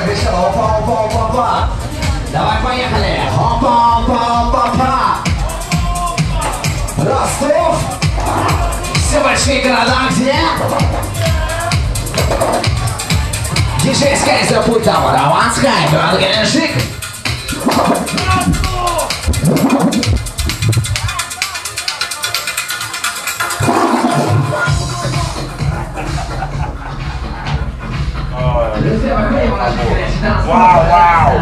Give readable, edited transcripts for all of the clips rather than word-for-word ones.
решила. Опа, опа, опа, опа. Давай, поехали. Опа, опа, опа, опа. Ростов. Все большие города где? Диджейская из-за пульта, Мараванская, город Геленджик. Вау, вау!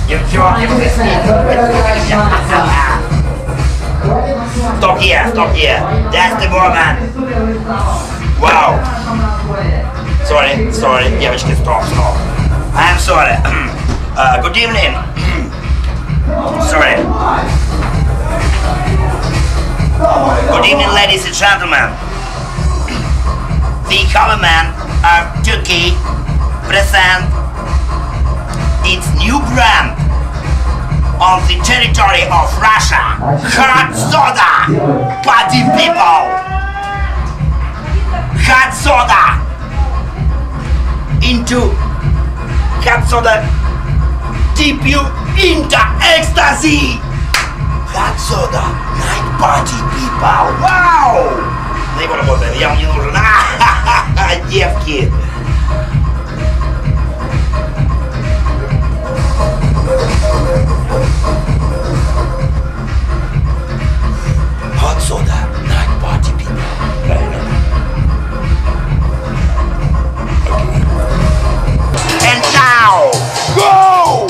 Девчонки, Stop here, that's the woman! Wow! Sorry, девочки, stop. I'm sorry. Good evening. Sorry. Good evening, ladies and gentlemen. The government of Turkey present its new brand on the territory of Russia. Hot soda, party people. Hot soda into hot soda dip you into ecstasy. Hot soda, night party people. Вау! Да его работает, я вам не нужен. Девки. Hot soda, night party people. And now, go!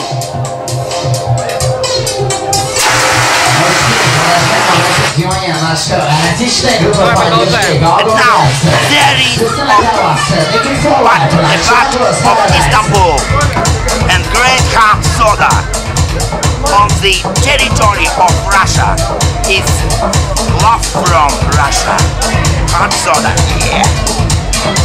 And now, there is the part of Istanbul and great hot soda on the territory of Russia is love from Russia. Hot soda, yeah.